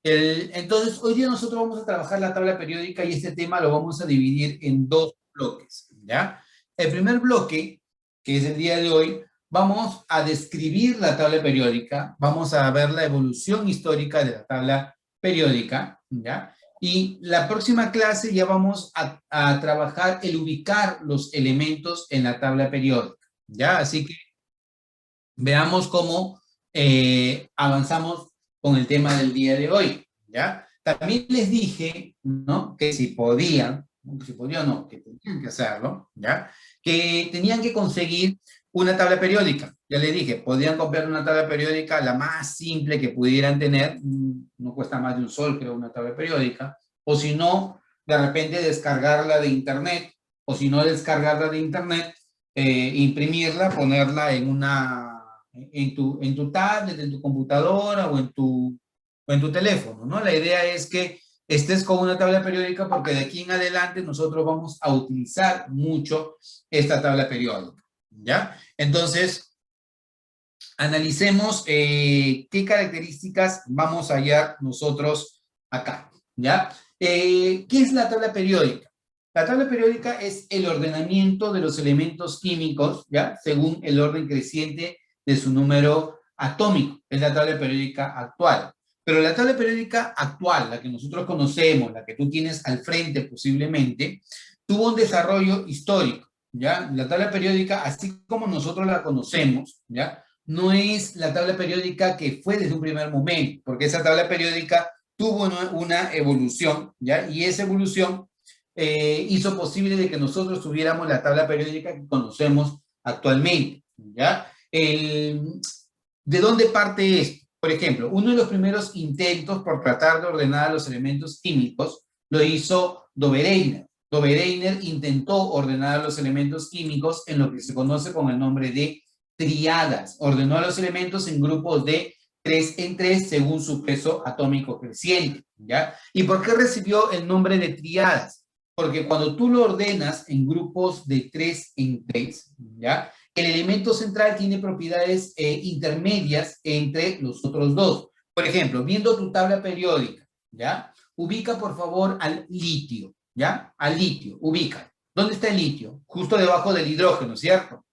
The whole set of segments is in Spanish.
Entonces, hoy día nosotros vamos a trabajar la tabla periódica y este tema lo vamos a dividir en dos bloques, ¿ya? El primer bloque, que es el día de hoy, vamos a describir la tabla periódica, vamos a ver la evolución histórica de la tabla periódica, ¿ya? Y la próxima clase ya vamos a trabajar el ubicar los elementos en la tabla periódica, ¿ya? Así que veamos cómo avanzamos con el tema del día de hoy, ¿ya? También les dije, ¿no? Que si podían, no, que tenían que hacerlo, ¿ya? Que tenían que conseguir una tabla periódica. Ya les dije, podían comprar una tabla periódica la más simple que pudieran tener, no cuesta más de $1, creo, una tabla periódica, o si no, de repente descargarla de internet, o si no descargarla de internet, imprimirla, ponerla en tu tablet, en tu computadora o en tu teléfono, ¿no? La idea es que estés con una tabla periódica porque de aquí en adelante nosotros vamos a utilizar mucho esta tabla periódica, ¿ya? Entonces, analicemos qué características vamos a hallar nosotros acá, ¿ya? ¿Qué es la tabla periódica? La tabla periódica es el ordenamiento de los elementos químicos, ¿ya? Según el orden creciente de su número atómico. Es la tabla periódica actual. Pero la tabla periódica actual, la que nosotros conocemos, la que tú tienes al frente posiblemente, tuvo un desarrollo histórico, ¿ya? La tabla periódica, así como nosotros la conocemos, ¿ya? No es la tabla periódica que fue desde un primer momento, porque esa tabla periódica tuvo una evolución, ¿ya? Y esa evolución hizo posible de que nosotros tuviéramos la tabla periódica que conocemos actualmente, ¿ya? ¿De dónde parte esto? Por ejemplo, uno de los primeros intentos por tratar de ordenar los elementos químicos lo hizo Dobereiner. Dobereiner intentó ordenar los elementos químicos en lo que se conoce con el nombre de triadas. Ordenó los elementos en grupos de 3 en 3 según su peso atómico creciente, ¿ya? ¿Y por qué recibió el nombre de triadas? Porque cuando tú lo ordenas en grupos de 3 en 3, ¿ya? El elemento central tiene propiedades intermedias entre los otros dos. Por ejemplo, viendo tu tabla periódica, ¿ya? Ubica, por favor, al litio, ¿ya? Al litio, ubica. ¿Dónde está el litio? Justo debajo del hidrógeno, ¿cierto?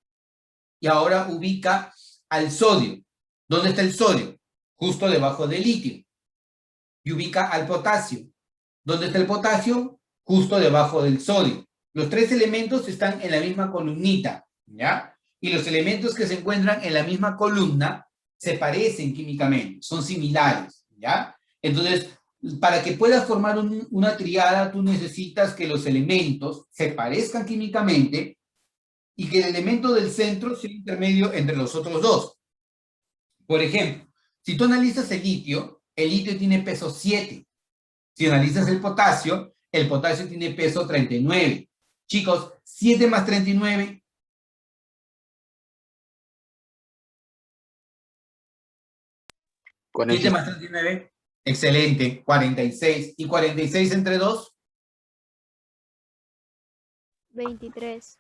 Y ahora ubica al sodio. ¿Dónde está el sodio? Justo debajo del litio. Y ubica al potasio. ¿Dónde está el potasio? Justo debajo del sodio. Los tres elementos están en la misma columnita, ¿ya? Y los elementos que se encuentran en la misma columna se parecen químicamente, son similares, ¿ya? Entonces, para que puedas formar una triada, tú necesitas que los elementos se parezcan químicamente y que el elemento del centro sea intermedio entre los otros dos. Por ejemplo, si tú analizas el litio tiene peso 7. Si analizas el potasio tiene peso 39. Chicos, 7 más 39. Con 7 eso, más 39. Excelente. 46. ¿Y 46 entre 2? 23.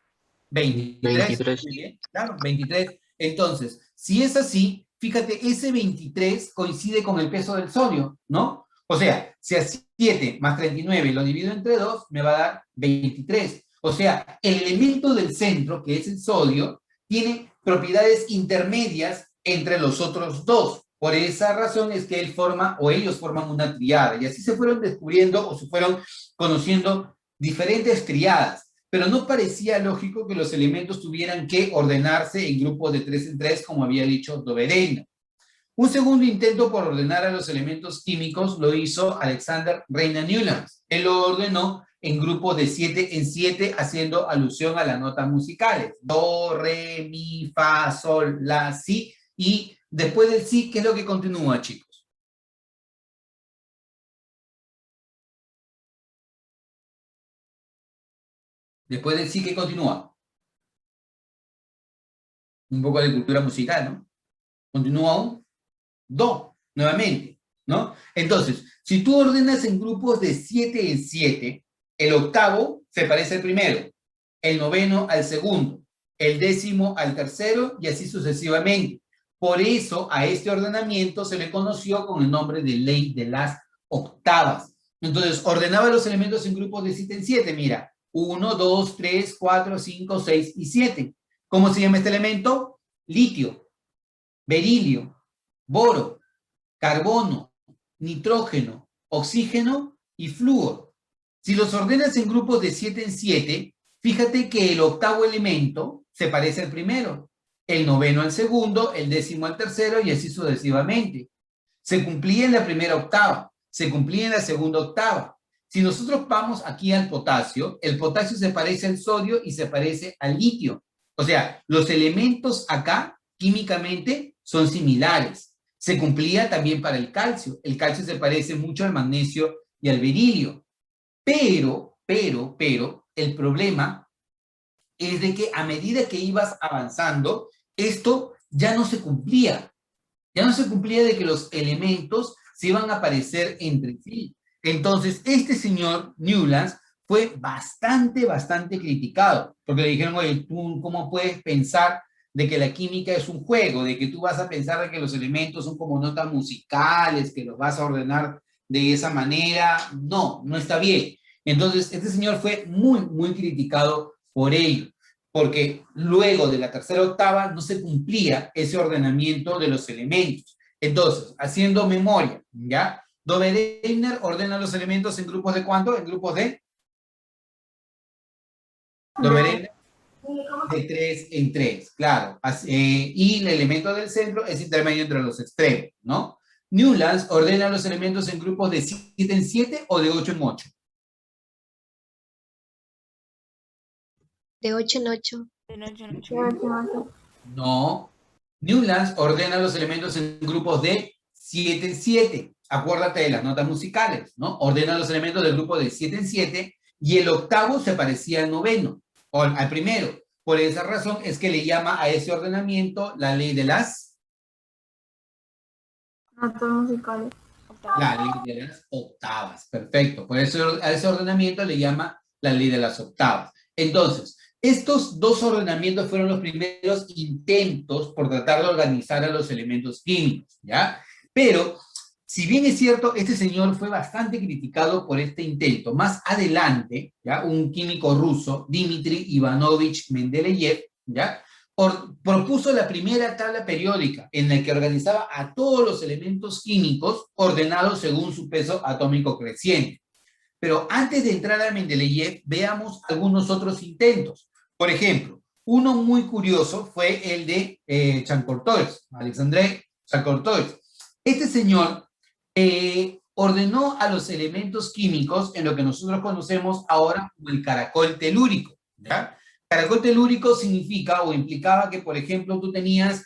23. 23. Muy bien. Claro, 23. Entonces, si es así, fíjate, ese 23 coincide con el peso del sodio, ¿no? O sea, si a 7 más 39 lo divido entre 2, me va a dar 23. O sea, el elemento del centro, que es el sodio, tiene propiedades intermedias entre los otros dos. Por esa razón es que él forma, o ellos forman una triada. Y así se fueron descubriendo o se fueron conociendo diferentes triadas. Pero no parecía lógico que los elementos tuvieran que ordenarse en grupos de 3 en 3, como había dicho Dobereiner. Un segundo intento por ordenar a los elementos químicos lo hizo Alexander Reina-Newland. Él lo ordenó en grupos de 7 en 7, haciendo alusión a las notas musicales. Do, re, mi, fa, sol, la, si. Y después del si, ¿qué es lo que continúa, chicos? Después del sí, ¿qué continúa? Un poco de cultura musical, ¿no? Continúa un do, nuevamente, ¿no? Entonces, si tú ordenas en grupos de 7 en 7, el octavo se parece al primero, el noveno al segundo, el décimo al tercero y así sucesivamente. Por eso a este ordenamiento se le conoció con el nombre de ley de las octavas. Entonces, ordenaba los elementos en grupos de 7 en 7. Mira, 1, 2, 3, 4, 5, 6 y 7. ¿Cómo se llama este elemento? Litio, berilio, boro, carbono, nitrógeno, oxígeno y flúor. Si los ordenas en grupos de 7 en 7, fíjate que el octavo elemento se parece al primero, el noveno al segundo, el décimo al tercero y así sucesivamente. Se cumplía en la primera octava, se cumplía en la segunda octava. Si nosotros vamos aquí al potasio, el potasio se parece al sodio y se parece al litio. O sea, los elementos acá, químicamente, son similares. Se cumplía también para el calcio. El calcio se parece mucho al magnesio y al berilio. Pero, el problema es de que a medida que ibas avanzando, esto ya no se cumplía. Ya no se cumplía de que los elementos se iban a parecer entre sí. Entonces, este señor Newlands fue bastante criticado, porque le dijeron, oye, ¿tú cómo puedes pensar de que la química es un juego, de que tú vas a pensar de que los elementos son como notas musicales, que los vas a ordenar de esa manera? No, no está bien. Entonces, este señor fue muy criticado por ello, porque luego de la tercera octava no se cumplía ese ordenamiento de los elementos. Entonces, haciendo memoria, ¿ya? Dove-Deimler ordena los elementos en grupos de ¿cuánto? En grupos de... Dove-Deimler de 3 en 3, claro. Y el elemento del centro es intermedio entre los extremos, ¿no? Newlands ordena los elementos en grupos de 7 en 7 o de 8 en 8. De 8 en 8. No. Newlands ordena los elementos en grupos de 7 en 7. Acuérdate de las notas musicales, ¿no? Ordena los elementos del grupo de 7 en 7 y el octavo se parecía al noveno, o al primero. Por esa razón es que le llama a ese ordenamiento la ley de las... Notas musicales. La ley de las octavas, perfecto. Por eso a ese ordenamiento le llama la ley de las octavas. Entonces, estos dos ordenamientos fueron los primeros intentos por tratar de organizar a los elementos químicos, ¿ya? Pero, si bien es cierto, este señor fue bastante criticado por este intento. Más adelante, ¿ya? Un químico ruso, Dmitri Ivanovich Mendeleev, ¿ya? Propuso la primera tabla periódica en la que organizaba a todos los elementos químicos ordenados según su peso atómico creciente. Pero antes de entrar a Mendeleev, veamos algunos otros intentos. Por ejemplo, uno muy curioso fue el de Chankortois, Alexandre Chankortois. Este señor ordenó a los elementos químicos en lo que nosotros conocemos ahora como el caracol telúrico, ¿ya? Caracol telúrico significa o implicaba que, por ejemplo, tú tenías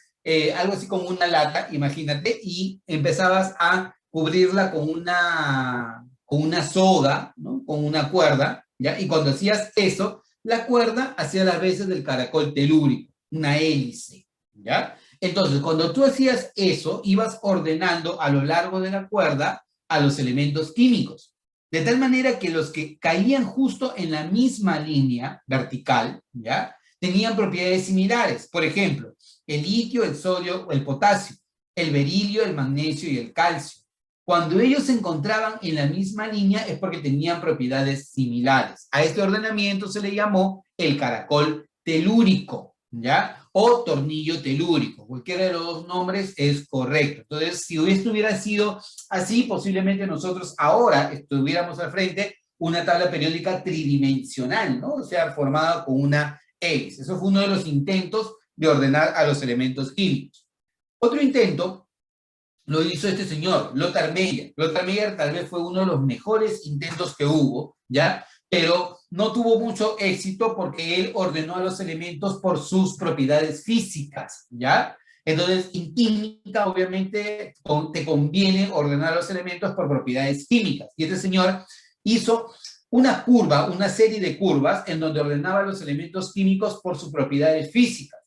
algo así como una lata, imagínate, y empezabas a cubrirla con una soga, ¿no? Con una cuerda, ¿ya? Y cuando hacías eso, la cuerda hacía las veces del caracol telúrico, una hélice, ¿ya? Entonces, cuando tú hacías eso, ibas ordenando a lo largo de la cuerda a los elementos químicos. De tal manera que los que caían justo en la misma línea vertical, ¿ya? Tenían propiedades similares. Por ejemplo, el litio, el sodio o el potasio, el berilio, el magnesio y el calcio. Cuando ellos se encontraban en la misma línea es porque tenían propiedades similares. A este ordenamiento se le llamó el caracol telúrico, ¿ya? O tornillo telúrico. Cualquiera de los dos nombres es correcto. Entonces, si esto hubiera sido así, posiblemente nosotros ahora estuviéramos al frente una tabla periódica tridimensional, ¿no? O sea, formada con una hélice. Eso fue uno de los intentos de ordenar a los elementos químicos. Otro intento lo hizo este señor, Lothar Meyer. Lothar Meyer tal vez fue uno de los mejores intentos que hubo, ¿ya? Pero no tuvo mucho éxito porque él ordenó a los elementos por sus propiedades físicas, ¿ya? Entonces, en química, obviamente, te conviene ordenar los elementos por propiedades químicas. Y este señor hizo una curva, una serie de curvas en donde ordenaba los elementos químicos por sus propiedades físicas.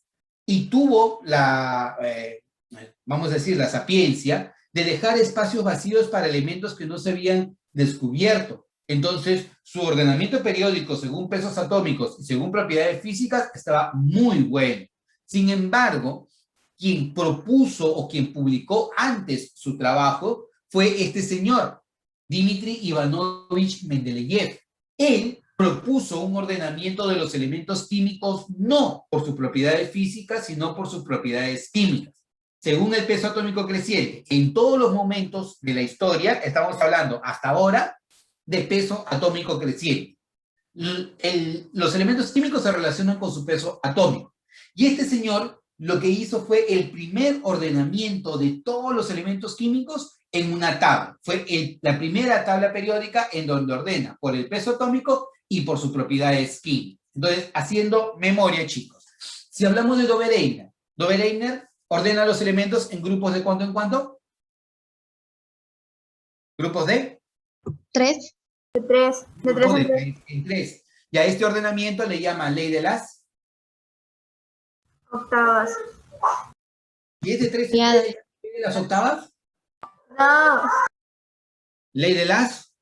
Y tuvo vamos a decir, la sapiencia de dejar espacios vacíos para elementos que no se habían descubierto. Entonces, su ordenamiento periódico según pesos atómicos y según propiedades físicas estaba muy bueno. Sin embargo, quien propuso o quien publicó antes su trabajo fue este señor, Dmitri Ivanovich Mendeleev. Él propuso un ordenamiento de los elementos químicos no por sus propiedades físicas, sino por sus propiedades químicas. Según el peso atómico creciente, en todos los momentos de la historia, estamos hablando hasta ahora de peso atómico creciente. Los elementos químicos se relacionan con su peso atómico. Y este señor lo que hizo fue el primer ordenamiento de todos los elementos químicos en una tabla. Fue la primera tabla periódica en donde ordena por el peso atómico y por sus propiedades químicas. Entonces, haciendo memoria, chicos. Si hablamos de Dobereiner ordena los elementos en grupos de cuánto en cuánto. ¿Grupos de? 3. De 3 en 3. Y a este ordenamiento le llama ley de las octavas. ¿Y es de 3 Triadas. ley de las octavas? No. Ley de las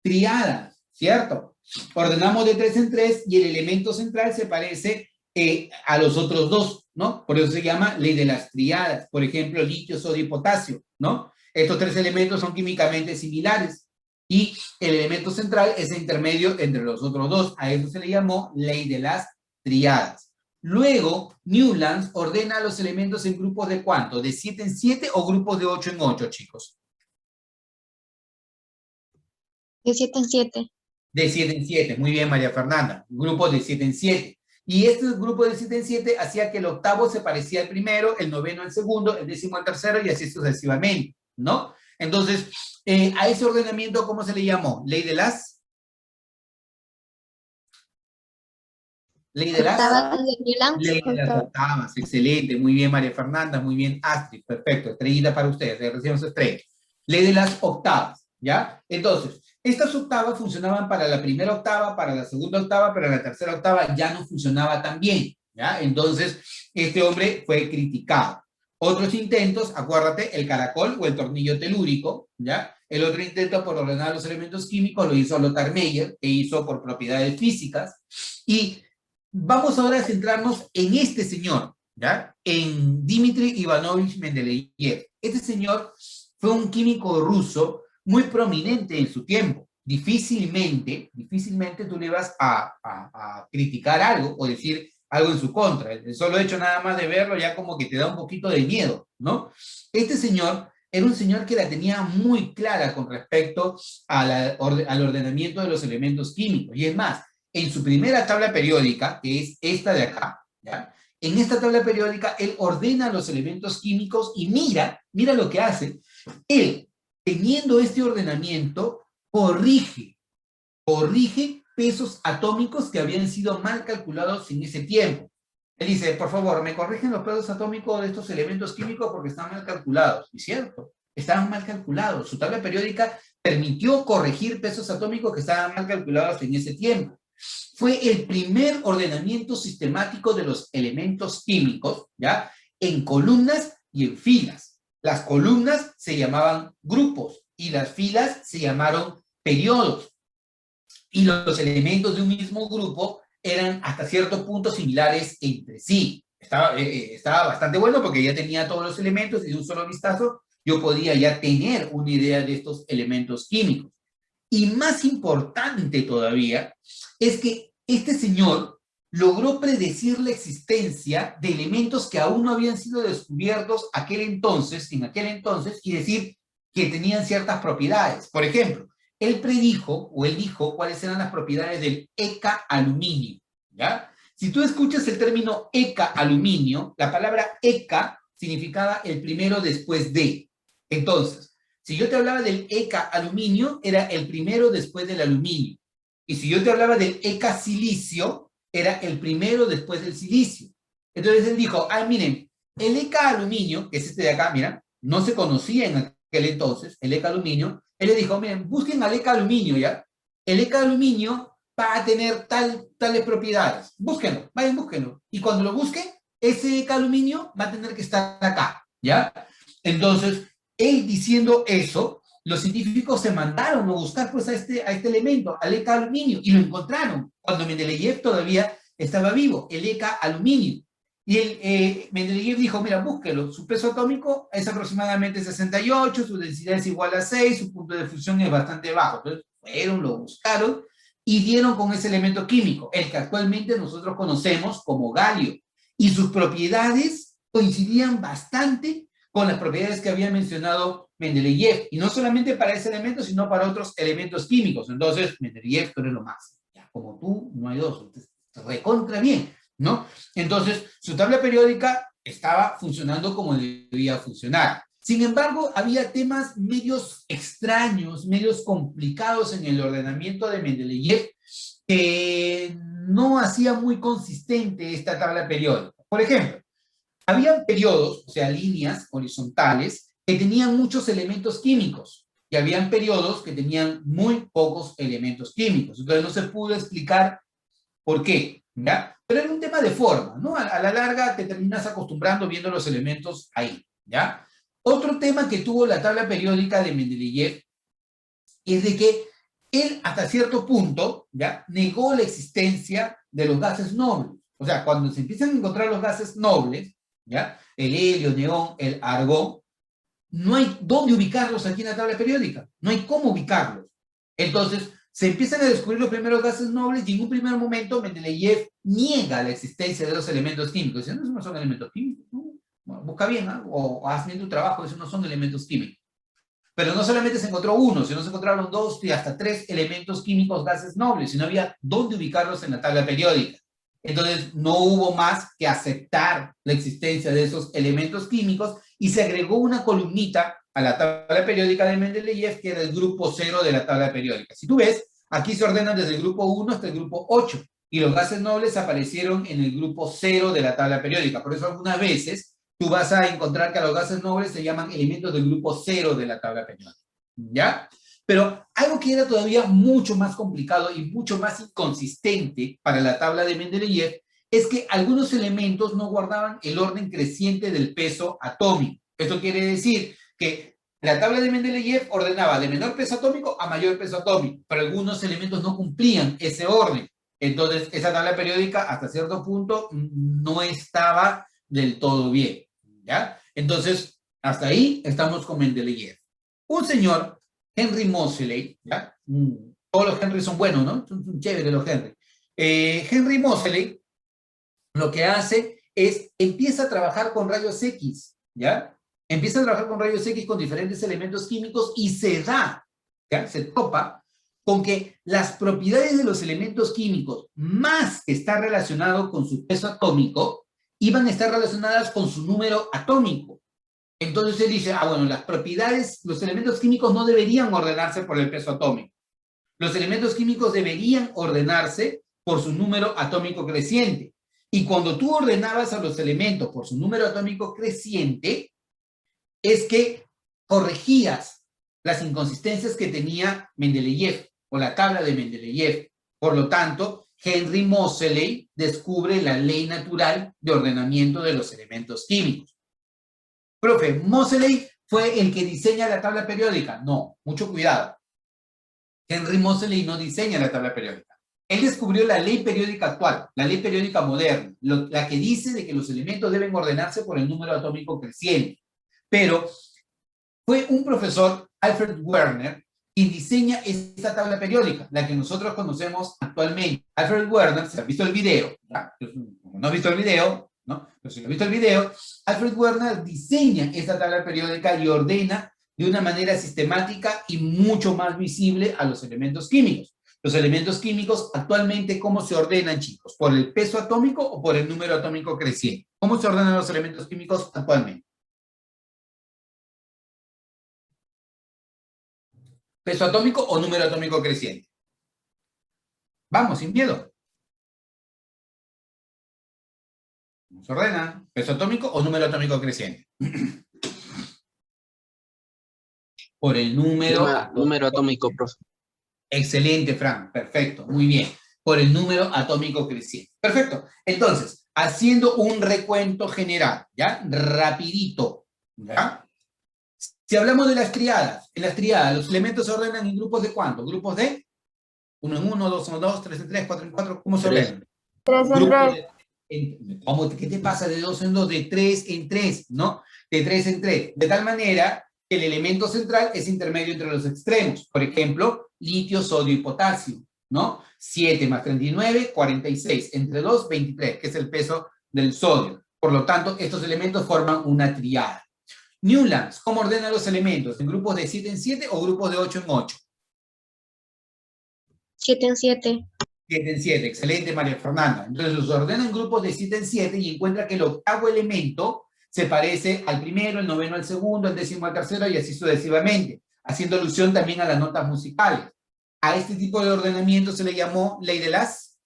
triadas, ¿cierto? Ordenamos de 3 en 3 y el elemento central se parece a los otros dos, ¿no? Por eso se llama ley de las triadas. Por ejemplo, litio, sodio y potasio, ¿no? Estos 3 elementos son químicamente similares y el elemento central es el intermedio entre los otros dos. A eso se le llamó ley de las triadas. Luego, Newlands ordena los elementos en grupos de ¿cuánto? ¿De 7 en 7 o grupos de 8 en 8, chicos? De 7 en 7. De 7 en 7, muy bien, María Fernanda. Grupos de 7 en 7. Y este grupo de 7 en 7 hacía que el octavo se parecía al primero, el noveno al segundo, el décimo al tercero y así sucesivamente, ¿no? Entonces, a ese ordenamiento, ¿cómo se le llamó? Ley de las... Ley de las... Octavas de Newlands. Ley de las octavas, excelente, muy bien María Fernanda, muy bien Astrid, perfecto, estrellita para ustedes, reciben su estrella. Ley de las octavas, ¿ya? Entonces, estas octavas funcionaban para la primera octava, para la segunda octava, pero la tercera octava ya no funcionaba tan bien, ¿ya? Entonces, este hombre fue criticado. Otros intentos, acuérdate, el caracol o el tornillo telúrico, ¿ya? El otro intento por ordenar los elementos químicos lo hizo Lothar Meyer, que hizo por propiedades físicas, y vamos ahora a centrarnos en este señor, ¿ya? En Dmitri Ivanovich Mendeleev. Este señor fue un químico ruso muy prominente en su tiempo. Difícilmente tú le ibas a criticar algo o decir algo en su contra. El solo hecho nada más de verlo ya como que te da un poquito de miedo, ¿no? Este señor era un señor que la tenía muy clara con respecto al ordenamiento de los elementos químicos. Y es más, en su primera tabla periódica, que es esta de acá, ¿ya? En esta tabla periódica, él ordena los elementos químicos y mira lo que hace. Él, teniendo este ordenamiento, corrige pesos atómicos que habían sido mal calculados en ese tiempo. Él dice, por favor, me corrigen los pesos atómicos de estos elementos químicos porque están mal calculados. Y cierto, estaban mal calculados. Su tabla periódica permitió corregir pesos atómicos que estaban mal calculados en ese tiempo. Fue el primer ordenamiento sistemático de los elementos químicos, ¿ya? En columnas y en filas. Las columnas se llamaban grupos y las filas se llamaron periodos. Y los elementos de un mismo grupo eran hasta cierto punto similares entre sí. Estaba bastante bueno porque ya tenía todos los elementos y de un solo vistazo yo podía ya tener una idea de estos elementos químicos. Y más importante todavía es que este señor logró predecir la existencia de elementos que aún no habían sido descubiertos en aquel entonces, y decir que tenían ciertas propiedades. Por ejemplo, él dijo cuáles eran las propiedades del ECA-aluminio, ¿ya? Si tú escuchas el término ECA-aluminio, la palabra ECA significaba el primero después de. Entonces, si yo te hablaba del ECA-aluminio, era el primero después del aluminio. Y si yo te hablaba del ECA-silicio, era el primero después del silicio. Entonces él dijo, miren, el ECA-aluminio, que es este de acá, mira, no se conocía en aquel entonces, el ECA-aluminio. Él le dijo, miren, busquen al ECA-aluminio, ¿ya? El ECA-aluminio va a tener tales propiedades. Búsquenlo, vayan, búsquenlo. Y cuando lo busquen, ese ECA-aluminio va a tener que estar acá, ¿ya? Entonces, él diciendo eso, los científicos se mandaron a buscar pues a este elemento, al ECA-aluminio, y lo encontraron cuando Mendeleev todavía estaba vivo, el ECA-aluminio. Y Mendeleev dijo, mira, búsquelo, su peso atómico es aproximadamente 68, su densidad es igual a 6, su punto de fusión es bastante bajo. Entonces fueron, lo buscaron y dieron con ese elemento químico, el que actualmente nosotros conocemos como galio. Y sus propiedades coincidían bastante con las propiedades que había mencionado Mendeleev. Y no solamente para ese elemento, sino para otros elementos químicos. Entonces, Mendeleev, tú eres lo máximo. Ya, como tú, no hay dos. Entonces, recontra bien, ¿no? Entonces, su tabla periódica estaba funcionando como debía funcionar. Sin embargo, había temas medios extraños, medios complicados en el ordenamiento de Mendeleev que no hacía muy consistente esta tabla periódica. Por ejemplo, había periodos, o sea, líneas horizontales, que tenían muchos elementos químicos y habían periodos que tenían muy pocos elementos químicos. Entonces no se pudo explicar por qué, ¿ya? Pero era un tema de forma, ¿no? A la larga te terminas acostumbrando viendo los elementos ahí, ¿ya? Otro tema que tuvo la tabla periódica de Mendeleev es de que él, hasta cierto punto, ¿ya?, negó la existencia de los gases nobles. O sea, cuando se empiezan a encontrar los gases nobles, ¿ya?, el helio, neón, el argón, no hay dónde ubicarlos aquí en la tabla periódica. No hay cómo ubicarlos. Entonces, se empiezan a descubrir los primeros gases nobles y en un primer momento Mendeleev niega la existencia de los elementos químicos. Dice, no, no son elementos químicos. ¿No? Bueno, busca bien, ¿no? O haz bien tu trabajo, esos no son elementos químicos. Pero no solamente se encontró uno, sino se encontraron 2 y hasta 3 elementos químicos, gases nobles, y no había dónde ubicarlos en la tabla periódica. Entonces no hubo más que aceptar la existencia de esos elementos químicos y se agregó una columnita a la tabla periódica de Mendeleev que era el grupo 0 de la tabla periódica. Si tú ves, aquí se ordenan desde el grupo 1 hasta el grupo 8 y los gases nobles aparecieron en el grupo 0 de la tabla periódica. Por eso algunas veces tú vas a encontrar que a los gases nobles se llaman elementos del grupo 0 de la tabla periódica, ¿ya? Pero algo que era todavía mucho más complicado y mucho más inconsistente para la tabla de Mendeleev es que algunos elementos no guardaban el orden creciente del peso atómico. Esto quiere decir que la tabla de Mendeleev ordenaba de menor peso atómico a mayor peso atómico, pero algunos elementos no cumplían ese orden. Entonces, esa tabla periódica hasta cierto punto no estaba del todo bien, ¿ya? Entonces, hasta ahí estamos con Mendeleev. Un señor, Henry Moseley, ¿ya? Todos los Henry son buenos, ¿no? Son chéveres los Henry. Henry Moseley lo que hace es, empieza a trabajar con rayos X, ¿ya? Empieza a trabajar con rayos X con diferentes elementos químicos y se da, ¿ya?, se topa con que las propiedades de los elementos químicos, más que estar relacionado con su peso atómico, iban a estar relacionadas con su número atómico. Entonces él dice, bueno, las propiedades, los elementos químicos no deberían ordenarse por el peso atómico. Los elementos químicos deberían ordenarse por su número atómico creciente. Y cuando tú ordenabas a los elementos por su número atómico creciente, es que corregías las inconsistencias que tenía Mendeleev, o la tabla de Mendeleev. Por lo tanto, Henry Moseley descubre la ley natural de ordenamiento de los elementos químicos. Profe, ¿Moseley fue el que diseña la tabla periódica? No, mucho cuidado. Henry Moseley no diseña la tabla periódica. Él descubrió la ley periódica actual, la ley periódica moderna, la que dice de que los elementos deben ordenarse por el número atómico creciente. Pero fue un profesor, Alfred Werner, quien diseña esta tabla periódica, la que nosotros conocemos actualmente. Alfred Werner, si has visto el video, ¿ya? Como no has visto el video, ¿no? Pero si no has visto el video, Alfred Werner diseña esta tabla periódica y ordena de una manera sistemática y mucho más visible a los elementos químicos. Los elementos químicos actualmente, ¿cómo se ordenan, chicos? ¿Por el peso atómico o por el número atómico creciente? ¿Cómo se ordenan los elementos químicos actualmente? ¿Peso atómico o número atómico creciente? Vamos, sin miedo. ¿Cómo se ordena? ¿Peso atómico o número atómico creciente? Por el número atómico, profe. Excelente, Fran. Perfecto. Muy bien. Por el número atómico creciente. Perfecto. Entonces, haciendo un recuento general, ¿ya? Rapidito, ¿ya? Si hablamos de las triadas, en las triadas los elementos se ordenan en grupos de ¿cuánto? ¿Grupos de 1 en 1, 2 en 2, 3 en 3, 4 en 4? ¿Cómo se ordenan? 3 en 3. ¿Cómo? ¿Qué te pasa de 2 en 2? De 3 en 3, ¿no? De 3 en 3. De tal manera que el elemento central es intermedio entre los extremos. Por ejemplo, litio, sodio y potasio, ¿no? 7 más 39, 46. Entre 2, 23, que es el peso del sodio. Por lo tanto, estos elementos forman una triada. Newlands, ¿cómo ordena los elementos? ¿En grupos de 7 en 7 o grupos de 8 en 8? 7 en 7. 7 en 7, excelente María Fernanda. Entonces los ordena en grupos de 7 en 7 y encuentra que el octavo elemento se parece al primero, el noveno al segundo, el décimo al tercero y así sucesivamente, haciendo alusión también a las notas musicales. A este tipo de ordenamiento se le llamó ley de las...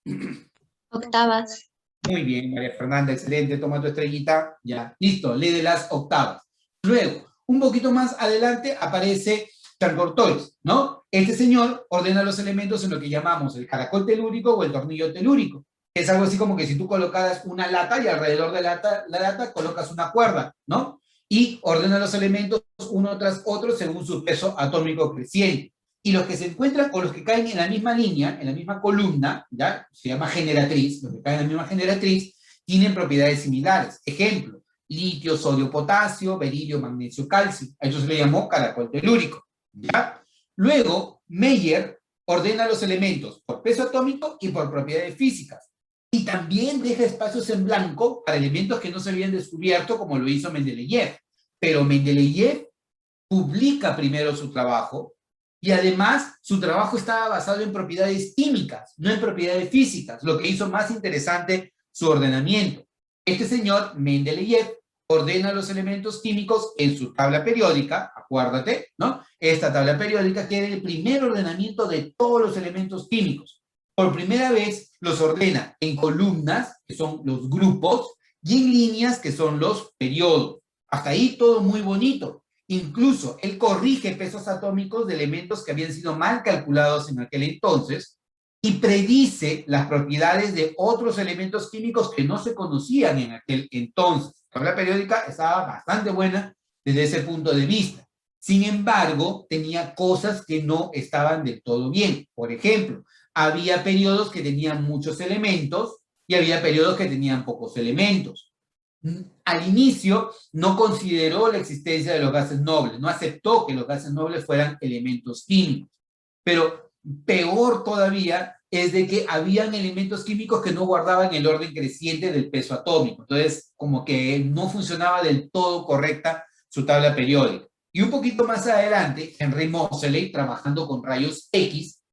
Octavas. Muy bien, María Fernanda, excelente, toma tu estrellita, ya, listo, ley de las octavas. Luego, un poquito más adelante aparece Chancortois, ¿no? Este señor ordena los elementos en lo que llamamos el caracol telúrico o el tornillo telúrico. Es algo así como que si tú colocaras una lata y alrededor de la lata colocas una cuerda, ¿no? Y ordena los elementos uno tras otro según su peso atómico creciente. Y los que se encuentran o los que caen en la misma línea, en la misma columna, ¿ya? Se llama generatriz, los que caen en la misma generatriz, tienen propiedades similares. Ejemplo, litio, sodio, potasio, berilio, magnesio, calcio. A eso se le llamó caracol telúrico, ¿ya? Luego, Meyer ordena los elementos por peso atómico y por propiedades físicas. Y también deja espacios en blanco para elementos que no se habían descubierto, como lo hizo Mendeleev. Pero Mendeleev publica primero su trabajo, y además su trabajo estaba basado en propiedades químicas, no en propiedades físicas, lo que hizo más interesante su ordenamiento. Este señor, Mendeleev, ordena los elementos químicos en su tabla periódica, acuérdate, ¿no? Esta tabla periódica que era el primer ordenamiento de todos los elementos químicos. Por primera vez los ordena en columnas, que son los grupos, y en líneas, que son los periodos. Hasta ahí todo muy bonito. Incluso él corrige pesos atómicos de elementos que habían sido mal calculados en aquel entonces y predice las propiedades de otros elementos químicos que no se conocían en aquel entonces. La tabla periódica estaba bastante buena desde ese punto de vista. Sin embargo, tenía cosas que no estaban del todo bien. Por ejemplo, había periodos que tenían muchos elementos y había periodos que tenían pocos elementos. Al inicio no consideró la existencia de los gases nobles, no aceptó que los gases nobles fueran elementos químicos. Pero peor todavía es de que habían elementos químicos que no guardaban el orden creciente del peso atómico. Entonces, como que no funcionaba del todo correcta su tabla periódica. Y un poquito más adelante, Henry Moseley, trabajando con rayos X,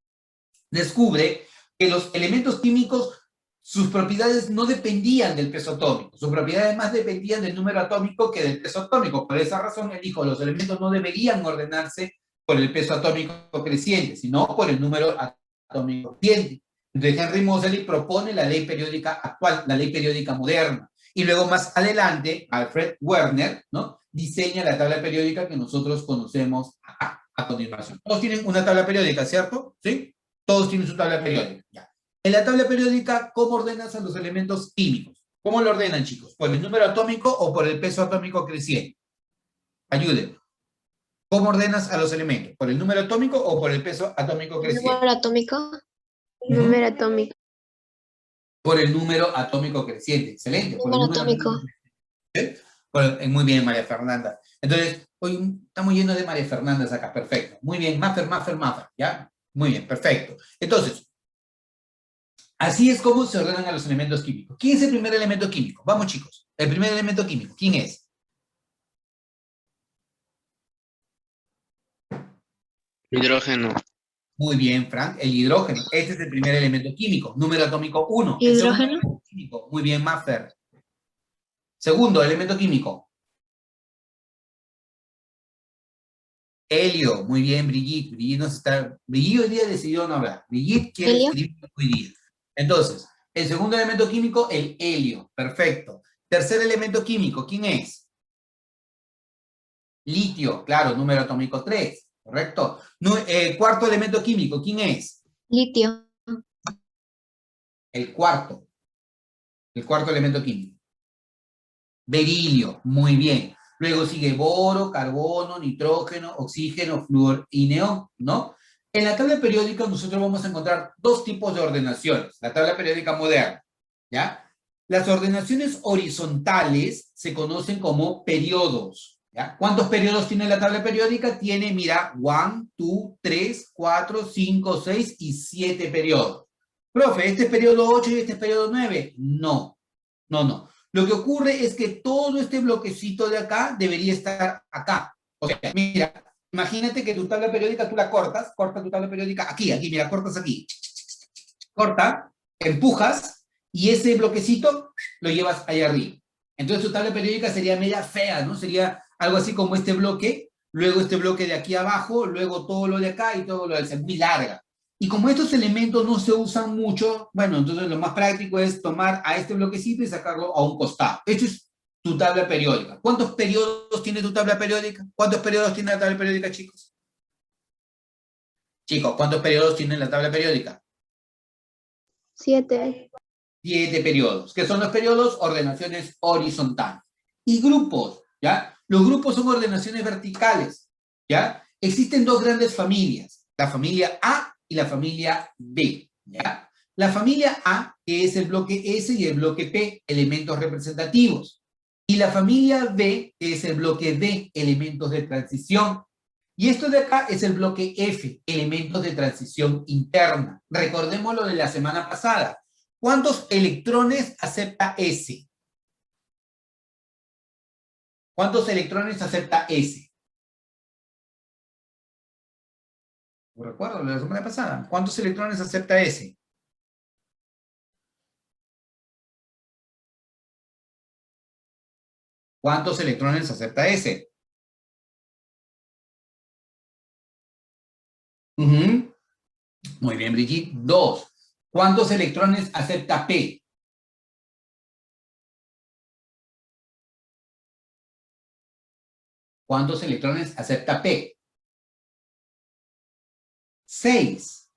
descubre que los elementos químicos, sus propiedades no dependían del peso atómico, sus propiedades más dependían del número atómico que del peso atómico. Por esa razón, él dijo, los elementos no deberían ordenarse por el peso atómico creciente, sino por el número atómico creciente. Entonces, Henry Moseley propone la ley periódica actual, la ley periódica moderna. Y luego, más adelante, Alfred Werner, ¿no?, diseña la tabla periódica que nosotros conocemos acá, a continuación. Todos tienen una tabla periódica, ¿cierto? ¿Sí? Todos tienen su tabla periódica, ya. En la tabla periódica, ¿cómo ordenas a los elementos químicos? ¿Cómo lo ordenan, chicos? ¿Por el número atómico o por el peso atómico creciente? Ayúdenme. ¿Cómo ordenas a los elementos? ¿Por el número atómico o por el peso atómico creciente? Número atómico. Número atómico. Por el número atómico creciente. Excelente. Por el Número número atómico. creciente. Muy bien, María Fernanda. Entonces, hoy estamos llenos de María Fernandas acá. Perfecto. Muy bien. Maffer, ¿ya? Muy bien, perfecto. Entonces, así es como se ordenan a los elementos químicos. ¿Quién es el primer elemento químico? Vamos, chicos. El primer elemento químico, ¿quién es? Hidrógeno. Muy bien, Frank. El hidrógeno. Este es el primer elemento químico. Número atómico 1. El segundo Hidrógeno. elemento químico. Muy bien, Maffer. Segundo elemento químico. Helio. Muy bien, Brigitte. Brigitte hoy día decidió no hablar. Brigitte quiere Helio. escribir hoy día. Entonces, el segundo elemento químico, el helio. Perfecto. Tercer elemento químico, ¿quién es? Litio. Claro, número atómico 3. Correcto. Cuarto elemento químico, ¿quién es? Litio. El cuarto elemento químico. Berilio, muy bien. Luego sigue boro, carbono, nitrógeno, oxígeno, flúor y neón, ¿no? En la tabla periódica nosotros vamos a encontrar dos tipos de ordenaciones. La tabla periódica moderna, ¿ya? Las ordenaciones horizontales se conocen como periodos. ¿Ya? ¿Cuántos periodos tiene la tabla periódica? Tiene, mira, 1, 2, 3, 4, 5, 6 y 7 periodos. Profe, ¿este es periodo 8 y este es periodo 9? No, no. Lo que ocurre es que todo este bloquecito de acá debería estar acá. O sea, mira, imagínate que tu tabla periódica tú la corta tu tabla periódica aquí, mira, cortas aquí. Corta, empujas, y ese bloquecito lo llevas allá arriba. Entonces tu tabla periódica sería media fea, ¿no? Sería algo así como este bloque, luego este bloque de aquí abajo, luego todo lo de acá y todo lo de acá, muy larga. Y como estos elementos no se usan mucho, bueno, entonces lo más práctico es tomar a este bloquecito y sacarlo a un costado. Esto es tu tabla periódica. ¿Cuántos periodos tiene tu tabla periódica? ¿Cuántos periodos tiene la tabla periódica, chicos? Chicos, ¿cuántos periodos tiene la tabla periódica? 7. 7 periodos. ¿Qué son los periodos? Ordenaciones horizontales. Y grupos, ¿ya? Los grupos son ordenaciones verticales, ¿ya? Existen dos grandes familias, la familia A y la familia B, ¿ya? La familia A, que es el bloque S y el bloque P, elementos representativos. Y la familia B, que es el bloque D, elementos de transición. Y esto de acá es el bloque F, elementos de transición interna. Recordemos lo de la semana pasada. ¿Cuántos electrones acepta S? ¿Cuántos electrones acepta S? ¿Lo recuerdo? La semana pasada. ¿Cuántos electrones acepta S? ¿Cuántos electrones acepta S? Muy bien, Brigitte. 2. ¿Cuántos electrones acepta P? ¿Cuántos electrones acepta P? 6.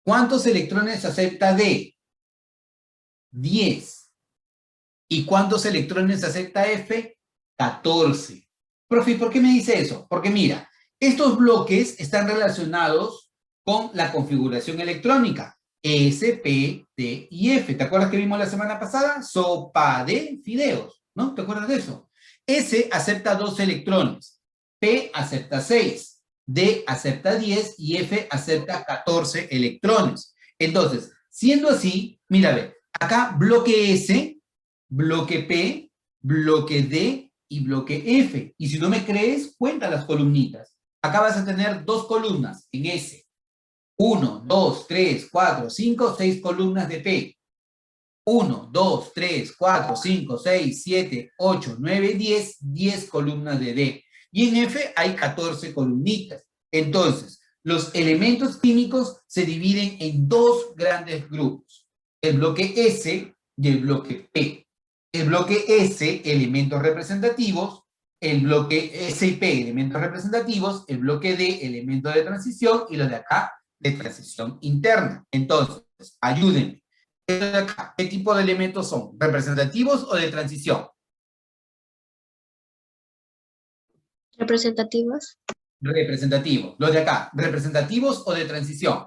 ¿Cuántos electrones acepta D? 10. ¿Y cuántos electrones acepta F? 14. Profe, ¿por qué me dice eso? Porque mira, estos bloques están relacionados con la configuración electrónica. S, P, D y F. ¿Te acuerdas que vimos la semana pasada? Sopa de fideos, ¿no? ¿Te acuerdas de eso? S acepta 2 electrones. P acepta 6. D acepta 10 y F acepta 14 electrones. Entonces, siendo así, mira, ve, acá bloque S, bloque P, bloque D y bloque F. Y si no me crees, cuenta las columnitas. Acá vas a tener 2 columnas en S. 1, 2, 3, 4, 5, 6 columnas de P. 1, 2, 3, 4, 5, 6, 7, 8, 9, 10, 10 columnas de D. Y en F hay 14 columnitas. Entonces, los elementos químicos se dividen en 2 grandes grupos. El bloque S y el bloque P. El bloque S, elementos representativos, el bloque S y P, elementos representativos, el bloque D, elementos de transición, y los de acá, de transición interna. Entonces, ayúdenme. ¿Estos de acá, qué tipo de elementos son? ¿Representativos o de transición? Representativos. Representativos. Los de acá, ¿representativos o de transición?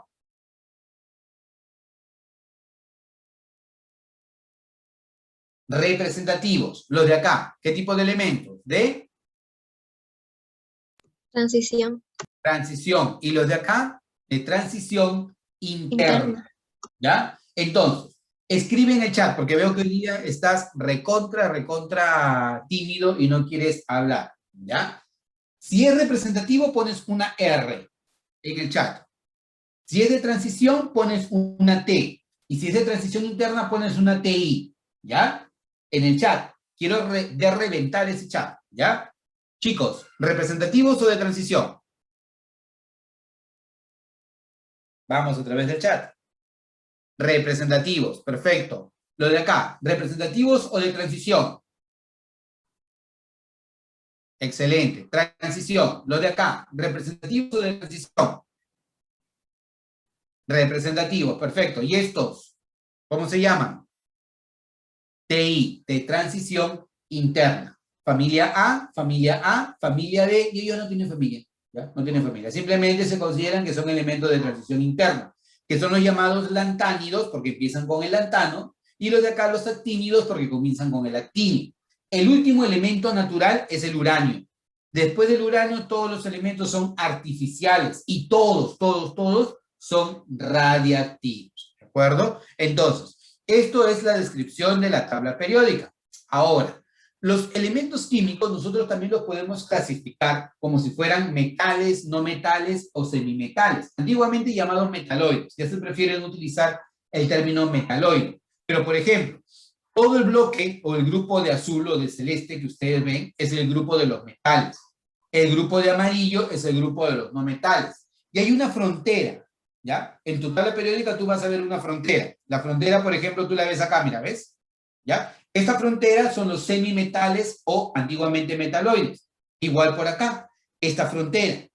Representativos. Los de acá, ¿qué tipo de elementos? De Transición. transición. Y los de acá, de transición interna. ¿Ya? Entonces, escribe en el chat, porque veo que hoy día estás recontra tímido y no quieres hablar. ¿Ya? Si es representativo, pones una R en el chat. Si es de transición, pones una T. Y si es de transición interna, pones una TI. ¿Ya? En el chat. Quiero reventar ese chat. ¿Ya? Chicos, ¿representativos o de transición? Vamos a través del chat. Representativos, perfecto. Lo de acá, ¿representativos o de transición? Excelente. Transición. Lo de acá, ¿representativos o de transición? Representativos, perfecto. ¿Y estos? ¿Cómo se llaman? TI, de transición interna. Familia A, familia B, y ellos no tienen familia. ¿Ya? No tienen familia. Simplemente se consideran que son elementos de transición interna, que son los llamados lantánidos, porque empiezan con el lantano, Y los de acá, los actínidos, porque comienzan con el actínio. El último elemento natural es el uranio. Después del uranio, todos los elementos son artificiales y todos son radiactivos. ¿De acuerdo? Entonces, esto es la descripción de la tabla periódica. Ahora, los elementos químicos nosotros también los podemos clasificar como si fueran metales, no metales o semimetales, antiguamente llamados metaloides. Ya se prefieren utilizar el término metaloide. Pero, por ejemplo, todo el bloque o el grupo de azul o de celeste que ustedes ven es el grupo de los metales. El grupo de amarillo es el grupo de los no metales. Y hay una frontera, ¿ya? En tu tabla periódica tú vas a ver una frontera. La frontera, por ejemplo, tú la ves acá, mira, ¿ves? ¿Ya? Esta frontera son los semimetales o antiguamente metaloides. Igual por acá, esta frontera.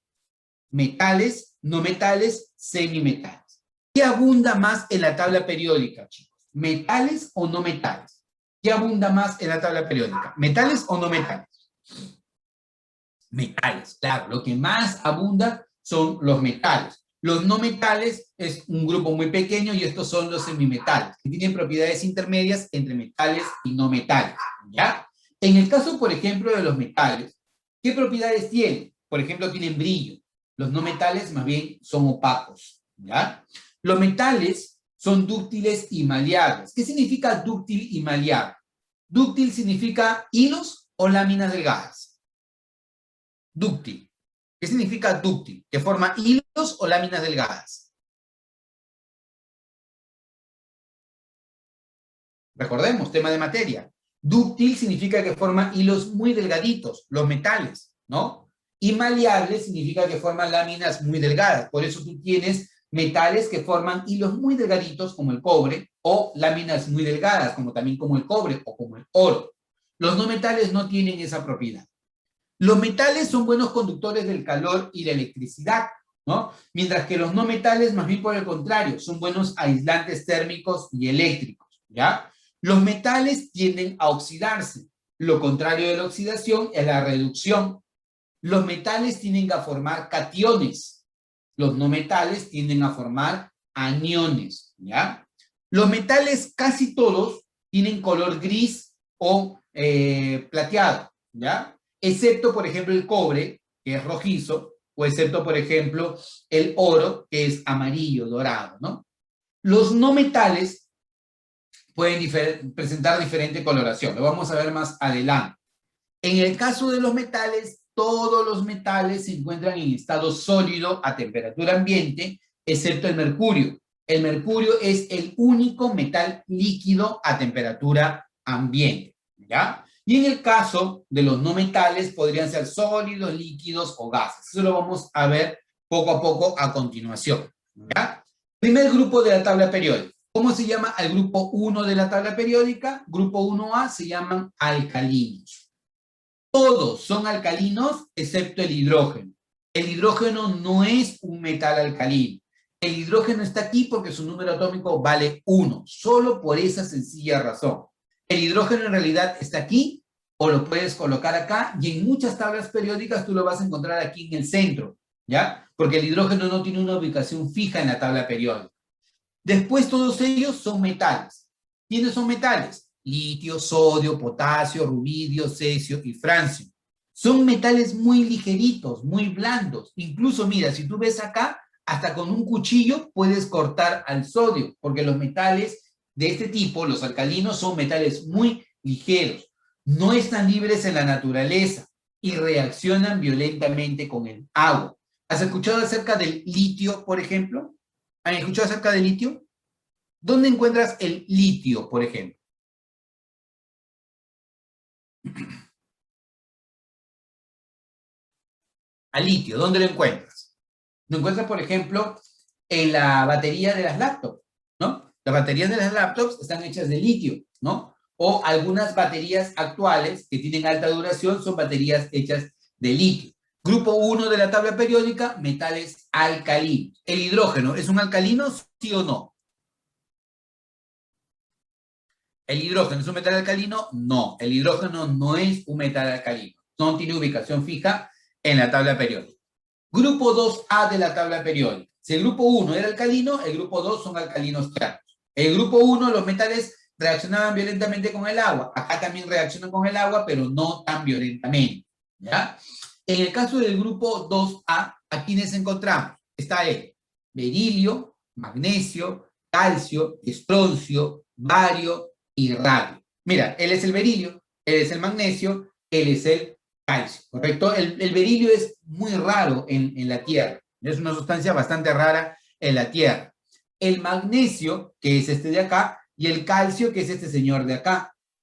Metales, no metales, semimetales. ¿Qué abunda más en la tabla periódica, chicos? ¿Metales o no metales? ¿Qué abunda más en la tabla periódica? ¿Metales o no metales? Metales, claro. Lo que más abunda son los metales. Los no metales es un grupo muy pequeño y estos son los semimetales, que tienen propiedades intermedias entre metales y no metales, ¿ya? En el caso, por ejemplo, de los metales, ¿qué propiedades tienen? Por ejemplo, tienen brillo. Los no metales más bien son opacos, ¿ya? Los metales son dúctiles y maleables. ¿Qué significa dúctil y maleable? Dúctil significa hilos o láminas delgadas. Dúctil. ¿Qué significa dúctil? Que forma hilos o láminas delgadas. Recordemos, tema de materia. Dúctil significa que forma hilos muy delgaditos, los metales, ¿no? Y maleable significa que forman láminas muy delgadas. Por eso tú tienes metales que forman hilos muy delgaditos, como el cobre, o láminas muy delgadas, como también como el cobre o como el oro. Los no metales no tienen esa propiedad. Los metales son buenos conductores del calor y la electricidad, ¿no? Mientras que los no metales, más bien por el contrario, son buenos aislantes térmicos y eléctricos, ¿ya? Los metales tienden a oxidarse. Lo contrario de la oxidación es la reducción. Los metales tienden a formar cationes. Los no metales tienden a formar aniones, ¿ya? Los metales casi todos tienen color gris o plateado, ¿ya? Excepto, por ejemplo, el cobre, que es rojizo, o excepto, por ejemplo, el oro, que es amarillo, dorado, ¿no? Los no metales pueden presentar diferente coloración, lo vamos a ver más adelante. En el caso de los metales, todos los metales se encuentran en estado sólido a temperatura ambiente, excepto el mercurio. El mercurio es el único metal líquido a temperatura ambiente, ¿ya? Y en el caso de los no metales, podrían ser sólidos, líquidos o gases. Eso lo vamos a ver poco a poco a continuación, ¿ya? Primer grupo de la tabla periódica. ¿Cómo se llama el grupo 1 de la tabla periódica? Grupo 1A se llaman alcalinos. Todos son alcalinos excepto el hidrógeno. El hidrógeno no es un metal alcalino. El hidrógeno está aquí porque su número atómico vale 1, solo por esa sencilla razón. El hidrógeno en realidad está aquí, o lo puedes colocar acá, y en muchas tablas periódicas tú lo vas a encontrar aquí en el centro, ¿ya? Porque el hidrógeno no tiene una ubicación fija en la tabla periódica. Después todos ellos son metales. ¿Quiénes son metales? Litio, sodio, potasio, rubidio, cesio y francio. Son metales muy ligeritos, muy blandos. Incluso, mira, si tú ves acá, hasta con un cuchillo puedes cortar al sodio, porque los metales de este tipo, los alcalinos, son metales muy ligeros. No están libres en la naturaleza y reaccionan violentamente con el agua. ¿Has escuchado acerca del litio, por ejemplo? ¿Han escuchado acerca del litio? ¿Dónde encuentras el litio, por ejemplo? Al litio, ¿dónde lo encuentras? Lo encuentras, por ejemplo, en la batería de las laptops, ¿no? Las baterías de las laptops están hechas de litio, ¿no? O algunas baterías actuales que tienen alta duración son baterías hechas de litio. Grupo 1 de la tabla periódica, metales alcalinos. ¿El hidrógeno es un alcalino, sí o no? ¿El hidrógeno es un metal alcalino? No, el hidrógeno no es un metal alcalino. No tiene ubicación fija en la tabla periódica. Grupo 2A de la tabla periódica. Si el grupo 1 era alcalino, el grupo 2 son alcalinos claros. El grupo 1, los metales reaccionaban violentamente con el agua. Acá también reaccionan con el agua, pero no tan violentamente, ¿ya? En el caso del grupo 2A, ¿a quiénes encontramos? Está él, berilio, magnesio, calcio, estroncio, bario y radio. Mira, él es el berilio, él es el magnesio, él es el calcio, ¿correcto? El berilio es muy raro en la Tierra, es una sustancia bastante rara en la Tierra. El magnesio, que es este de acá, y el calcio, que es este señor de acá.